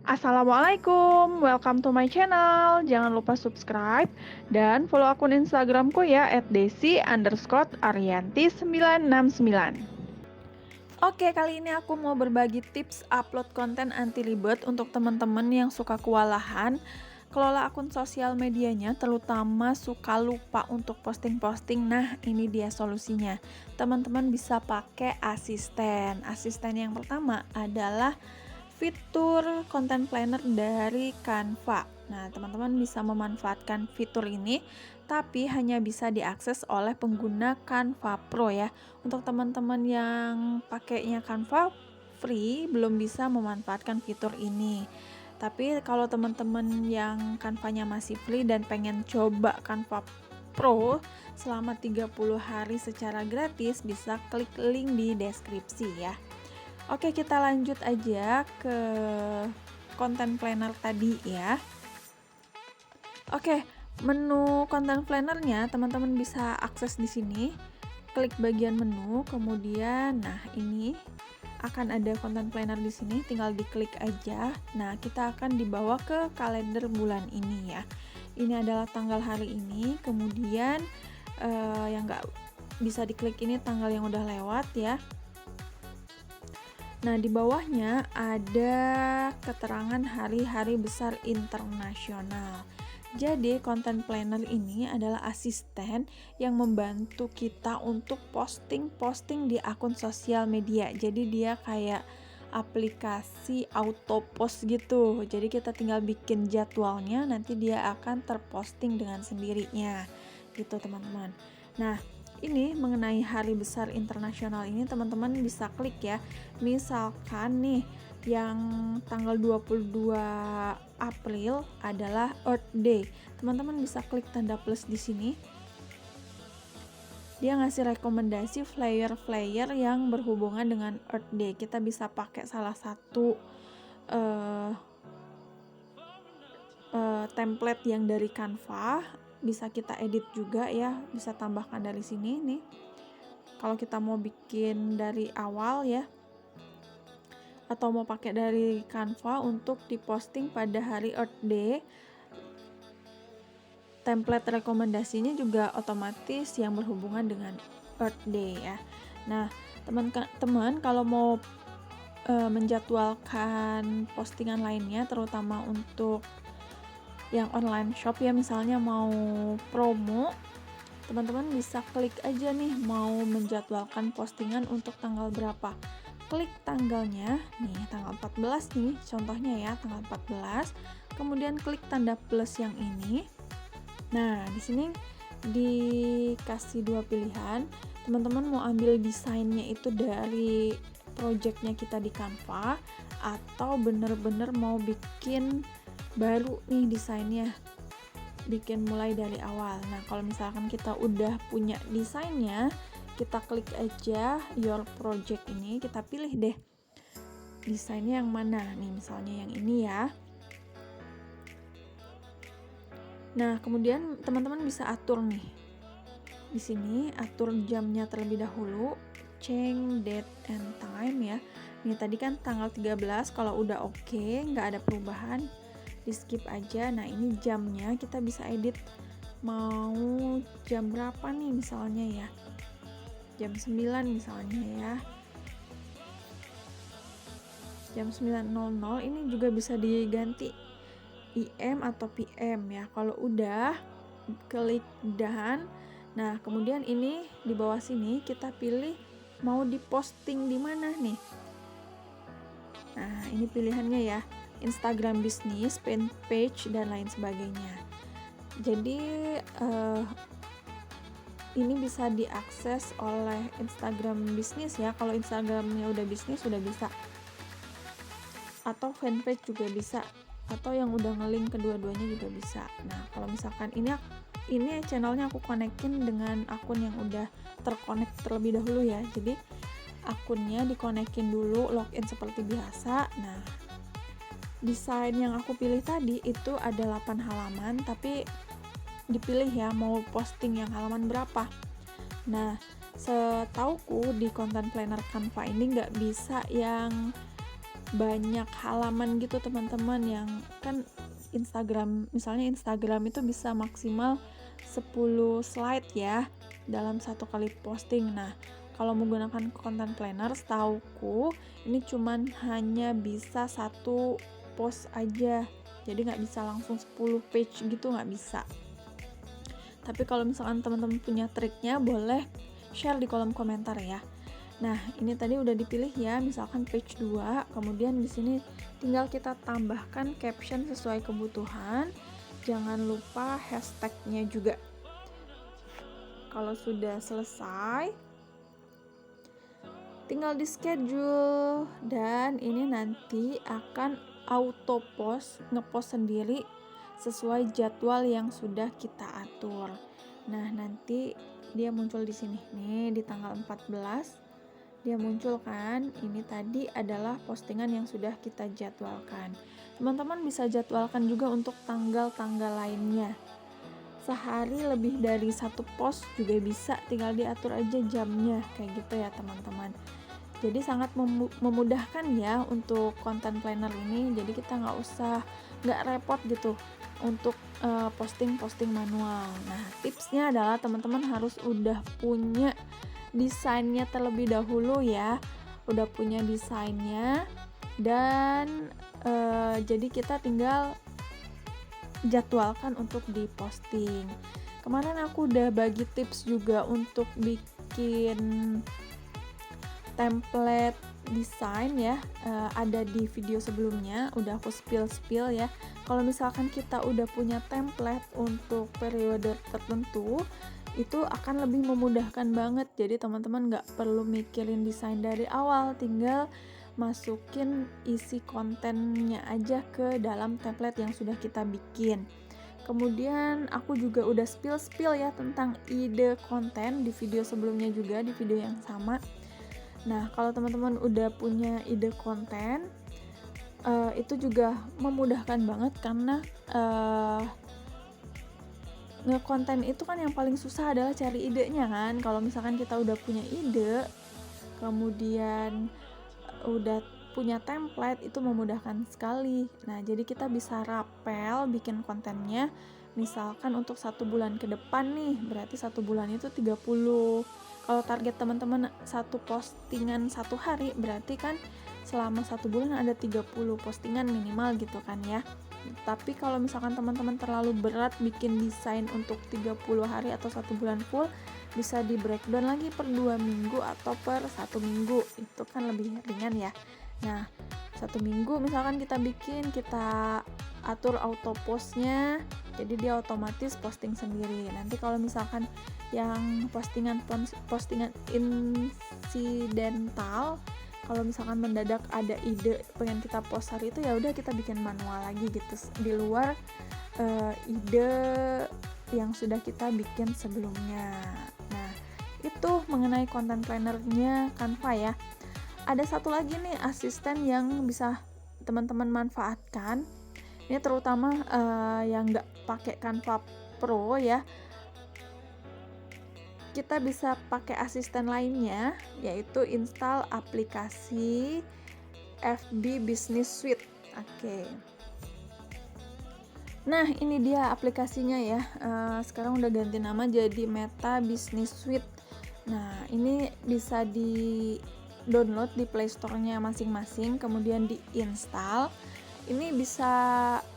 Assalamualaikum, welcome to my channel. Jangan lupa subscribe dan follow akun Instagramku ya @desi_arianti969. Oke, kali ini aku mau berbagi tips upload konten anti ribet untuk teman-teman yang suka kewalahan kelola akun sosial medianya, terutama suka lupa untuk posting-posting. Nah, ini dia solusinya. Teman-teman bisa pakai asisten. Asisten yang pertama adalah fitur content planner dari Canva. Nah, teman-teman bisa memanfaatkan fitur ini, tapi hanya bisa diakses oleh pengguna Canva Pro ya. Untuk teman-teman yang pakainya Canva free, belum bisa memanfaatkan fitur ini. Tapi kalau teman-teman yang Canva-nya masih free dan pengen coba Canva Pro selama 30 hari secara gratis, bisa klik link di deskripsi ya. Oke, kita lanjut aja ke content planner tadi ya. Oke, menu content plannernya teman-teman bisa akses di sini. Klik bagian menu, kemudian nah ini akan ada content planner di sini, tinggal diklik aja. Nah, kita akan dibawa ke kalender bulan ini ya. Ini adalah tanggal hari ini, kemudian yang nggak bisa diklik ini tanggal yang udah lewat ya. Nah, di bawahnya ada keterangan hari-hari besar internasional. Jadi, content planner ini adalah asisten yang membantu kita untuk posting-posting di akun sosial media. Jadi, dia kayak aplikasi auto post gitu. Jadi, kita tinggal bikin jadwalnya, nanti dia akan terposting dengan sendirinya. Gitu, teman-teman. Nah, ini mengenai hari besar internasional ini teman-teman bisa klik ya. Misalkan nih yang tanggal 22 April adalah Earth Day. Teman-teman bisa klik tanda plus di sini. Dia ngasih rekomendasi flyer-flyer yang berhubungan dengan Earth Day. Kita bisa pakai salah satu template yang dari Canva, bisa kita edit juga ya, bisa tambahkan dari sini nih. Kalau kita mau bikin dari awal ya, atau mau pakai dari Canva untuk diposting pada hari Earth Day, template rekomendasinya juga otomatis yang berhubungan dengan Earth Day ya. Nah, teman-teman kalau mau menjadwalkan postingan lainnya, terutama untuk yang online shop ya, misalnya mau promo, teman-teman bisa klik aja nih mau menjadwalkan postingan untuk tanggal berapa. Klik tanggalnya, nih tanggal 14 nih contohnya ya, tanggal 14. Kemudian klik tanda plus yang ini. Nah, di sini dikasih dua pilihan. Teman-teman mau ambil desainnya itu dari projectnya kita di Canva, atau bener-bener mau bikin baru nih desainnya, bikin mulai dari awal. Nah, kalau misalkan kita udah punya desainnya, kita klik aja your project ini, kita pilih deh desainnya yang mana nih, misalnya yang ini ya. Nah, kemudian teman-teman bisa atur nih di sini, atur jamnya terlebih dahulu, change date and time ya. Ini tadi kan tanggal 13, kalau udah oke, nggak ada perubahan, di skip aja. Nah, ini jamnya kita bisa edit mau jam berapa nih misalnya ya, jam 9 misalnya ya, jam 9.00. Ini juga bisa diganti IM atau PM ya. Kalau udah klik done. Nah, kemudian ini di bawah sini kita pilih mau diposting di mana nih. Nah, ini pilihannya ya, Instagram bisnis, fanpage, dan lain sebagainya. Jadi ini bisa diakses oleh Instagram bisnis ya. Kalau Instagramnya udah bisnis sudah bisa, atau fanpage juga bisa, atau yang udah ngelink kedua-duanya juga bisa. Nah, kalau misalkan ini channelnya aku konekin dengan akun yang udah terkonek terlebih dahulu ya. Jadi akunnya dikonekin dulu, login seperti biasa. Nah, desain yang aku pilih tadi itu ada 8 halaman, tapi dipilih ya mau posting yang halaman berapa. Nah, setauku di content planner Canva ini nggak bisa yang banyak halaman gitu teman-teman, yang kan misalnya Instagram itu bisa maksimal 10 slide ya dalam satu kali posting. Nah, kalau menggunakan content planner setauku ini cuman hanya bisa satu post aja, jadi nggak bisa langsung 10 page gitu, nggak bisa. Tapi kalau misalkan teman-teman punya triknya, boleh share di kolom komentar ya. Nah, ini tadi udah dipilih ya, misalkan page 2, kemudian di sini tinggal kita tambahkan caption sesuai kebutuhan. Jangan lupa hashtagnya juga. Kalau sudah selesai, tinggal di schedule, dan ini nanti akan auto post, ngepost sendiri sesuai jadwal yang sudah kita atur. Nah, nanti dia muncul di sini nih di tanggal 14. Dia muncul kan, ini tadi adalah postingan yang sudah kita jadwalkan. Teman-teman bisa jadwalkan juga untuk tanggal-tanggal lainnya. Sehari lebih dari satu post juga bisa, tinggal diatur aja jamnya kayak gitu ya teman-teman. Jadi sangat memudahkan ya untuk content planner ini. Jadi kita nggak repot gitu untuk posting manual. Nah, tipsnya adalah teman-teman harus udah punya desainnya terlebih dahulu ya, udah punya desainnya, dan jadi kita tinggal jadwalkan untuk diposting. Kemarin aku udah bagi tips juga untuk bikin template desain ya, ada di video sebelumnya, udah aku spill ya. Kalau misalkan kita udah punya template untuk periode tertentu, itu akan lebih memudahkan banget. Jadi teman-teman nggak perlu mikirin desain dari awal, tinggal masukin isi kontennya aja ke dalam template yang sudah kita bikin. Kemudian aku juga udah spill ya tentang ide konten di video sebelumnya juga, di video yang sama. Nah, kalau teman-teman udah punya ide konten, itu juga memudahkan banget karena ngekonten itu kan yang paling susah adalah cari idenya kan. Kalau misalkan kita udah punya ide, kemudian udah punya template, itu memudahkan sekali. Nah, jadi kita bisa rapel bikin kontennya. Misalkan untuk 1 bulan ke depan nih, berarti 1 bulan itu 30. Kalau target teman-teman satu postingan 1 hari, berarti kan selama 1 bulan ada 30 postingan minimal gitu kan ya. Tapi kalau misalkan teman-teman terlalu berat bikin desain untuk 30 hari atau 1 bulan full, bisa di breakdown lagi per 2 minggu atau per 1 minggu, itu kan lebih ringan ya. Nah, 1 minggu misalkan kita atur auto postnya, jadi dia otomatis posting sendiri. Nanti kalau misalkan yang postingan insidental, kalau misalkan mendadak ada ide pengen kita post hari itu, ya udah kita bikin manual lagi gitu di luar ide yang sudah kita bikin sebelumnya. Nah, itu mengenai content planner-nya Canva ya. Ada satu lagi nih asisten yang bisa teman-teman manfaatkan. Ini terutama yang nggak pakai Canva Pro ya. Kita bisa pakai asisten lainnya, yaitu install aplikasi FB Business Suite. Oke. Nah, ini dia aplikasinya ya. Sekarang udah ganti nama jadi Meta Business Suite. Nah, ini bisa di download di Play Store-nya masing-masing, kemudian diinstal. Ini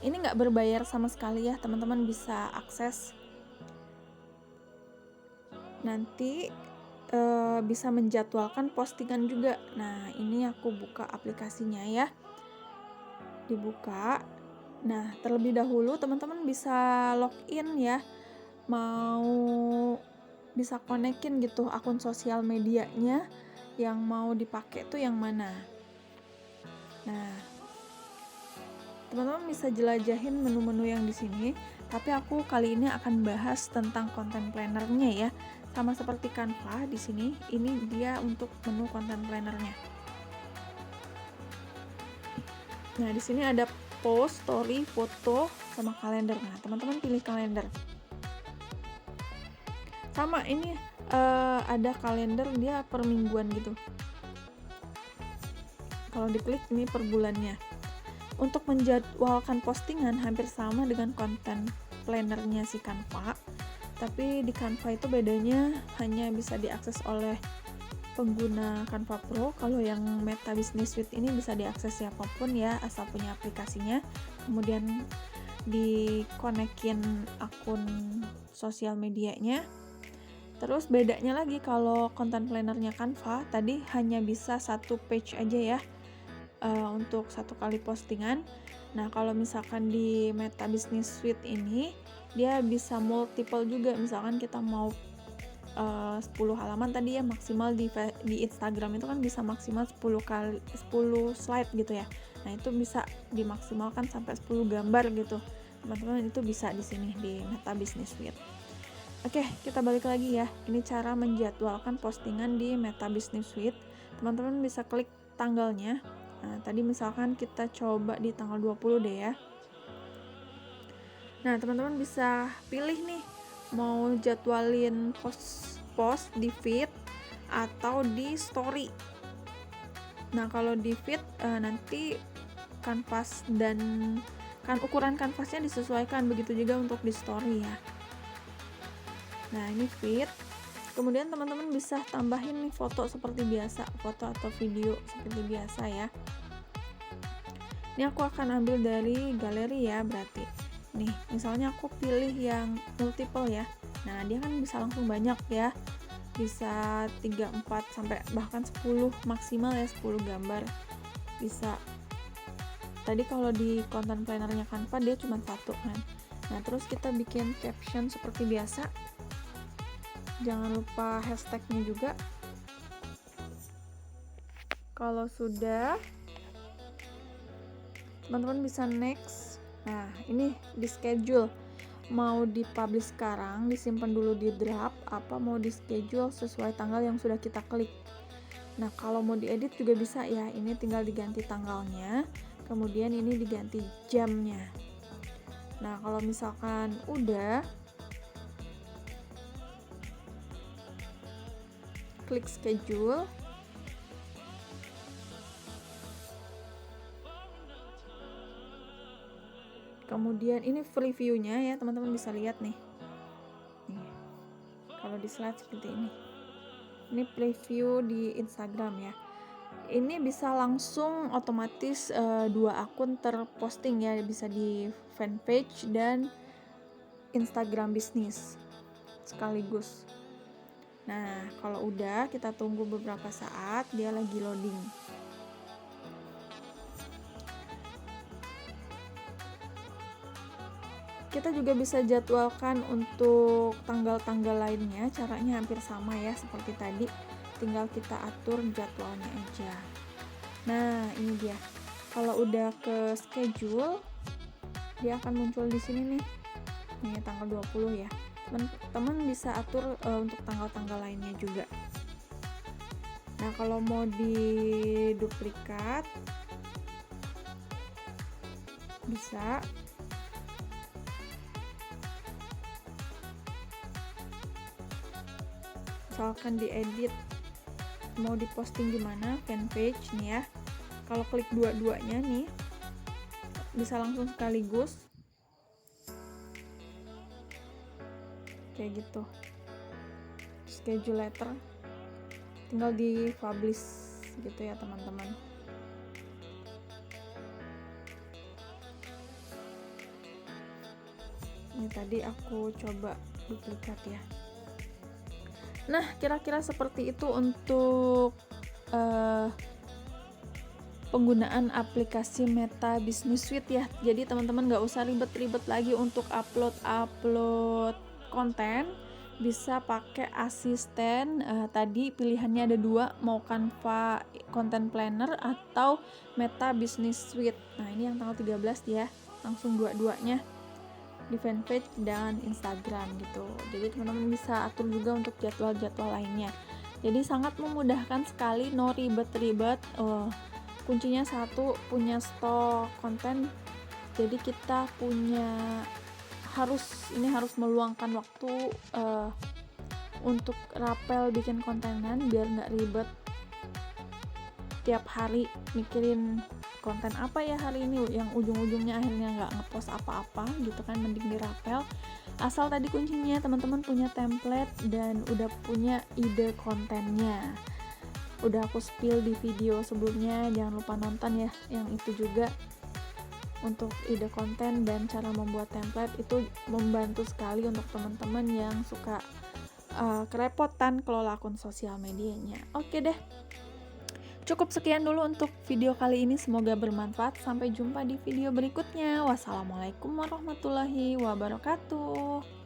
nggak berbayar sama sekali ya, teman-teman bisa akses. Nanti bisa menjadwalkan postingan juga. Nah, ini aku buka aplikasinya ya. Dibuka. Nah, terlebih dahulu teman-teman bisa login ya. Bisa konekin gitu akun sosial medianya yang mau dipakai tuh yang mana. Nah, teman-teman bisa jelajahin menu-menu yang di sini, tapi aku kali ini akan bahas tentang content planner-nya ya. Sama seperti Canva di sini, ini dia untuk menu content planner-nya. Nah, di sini ada post, story, foto, sama kalender. Nah, teman-teman pilih kalender. Sama ini ada kalender dia per mingguan gitu. Kalau diklik ini per bulannya. Untuk menjadwalkan postingan hampir sama dengan konten plannernya si Canva, tapi di Canva itu bedanya hanya bisa diakses oleh pengguna Canva Pro. Kalau yang Meta Business Suite ini bisa diakses siapapun ya, asal punya aplikasinya, kemudian dikonekin akun sosial medianya. Terus bedanya lagi, kalau content plannernya Canva tadi hanya bisa satu page aja ya, untuk satu kali postingan. Nah, kalau misalkan di Meta Business Suite ini dia bisa multiple juga. Misalkan kita mau 10 halaman tadi ya, maksimal di Instagram itu kan bisa maksimal 10 slide gitu ya. Nah, itu bisa dimaksimalkan sampai 10 gambar gitu. Teman-teman, itu bisa di sini di Meta Business Suite. Oke, kita balik lagi ya. Ini cara menjadwalkan postingan di Meta Business Suite. Teman-teman bisa klik tanggalnya. Nah, tadi misalkan kita coba di tanggal 20 deh ya. Nah, teman-teman bisa pilih nih mau jadwalin post di feed atau di story. Nah, kalau di feed nanti kanvas dan ukuran kanvasnya disesuaikan, begitu juga untuk di story ya. Nah, ini feed. Kemudian teman-teman bisa tambahin nih foto seperti biasa, foto atau video seperti biasa ya. Ini aku akan ambil dari galeri ya, berarti nih misalnya aku pilih yang multiple ya. Nah, dia kan bisa langsung banyak ya, bisa 3, 4 sampai bahkan 10 maksimal ya, 10 gambar bisa. Tadi kalau di content plannernya Canva dia cuma satu kan. Nah, terus kita bikin caption seperti biasa, jangan lupa hashtagnya juga. Kalau sudah, teman-teman bisa next. Nah, ini di schedule, mau dipublish sekarang, disimpan dulu di draft, apa mau di schedule sesuai tanggal yang sudah kita klik. Nah, kalau mau diedit juga bisa ya, ini tinggal diganti tanggalnya, kemudian ini diganti jamnya. Nah, kalau misalkan udah, klik schedule. Kemudian ini previewnya ya, teman-teman bisa lihat nih. Kalau di slide seperti ini. Ini preview di Instagram ya. Ini bisa langsung otomatis 2 akun terposting ya, bisa di fanpage dan Instagram bisnis sekaligus. Nah, kalau udah kita tunggu beberapa saat, dia lagi loading. Kita juga bisa jadwalkan untuk tanggal-tanggal lainnya, caranya hampir sama ya seperti tadi, tinggal kita atur jadwalnya aja. Nah, ini dia. Kalau udah ke schedule, dia akan muncul di sini nih. Nih tanggal 20 ya. Teman-teman bisa atur untuk tanggal-tanggal lainnya juga. Nah, kalau mau diduplikat bisa. Misalkan diedit, mau diposting di mana, fanpage nih ya. Kalau klik dua-duanya nih, bisa langsung sekaligus. Kayak gitu. Schedule letter, tinggal di publish gitu ya teman-teman. Ini tadi aku coba duplikat ya. Nah, kira-kira seperti itu untuk penggunaan aplikasi Meta Business Suite ya. Jadi teman-teman nggak usah ribet-ribet lagi untuk upload konten, bisa pakai asisten. Tadi pilihannya ada 2, mau Canva Content Planner atau Meta Business Suite. Nah, ini yang tanggal 13 ya, langsung dua-duanya di fanpage dan Instagram gitu. Jadi teman-teman bisa atur juga untuk jadwal-jadwal lainnya. Jadi sangat memudahkan sekali, no ribet-ribet. Kuncinya satu, punya stok konten. Jadi kita harus meluangkan waktu untuk rapel bikin kontenan biar nggak ribet. tiap hari mikirin konten apa ya hari ini, yang ujung-ujungnya akhirnya nggak ngepost apa-apa gitu kan, mending dirapel. Asal tadi kuncinya teman-teman punya template dan udah punya ide kontennya. Udah aku spill di video sebelumnya, jangan lupa nonton ya yang itu juga. Untuk ide konten dan cara membuat template itu membantu sekali untuk teman-teman yang suka kerepotan kelola akun sosial medianya. Oke deh, cukup sekian dulu untuk video kali ini, semoga bermanfaat. Sampai jumpa di video berikutnya. Wassalamualaikum warahmatullahi wabarakatuh.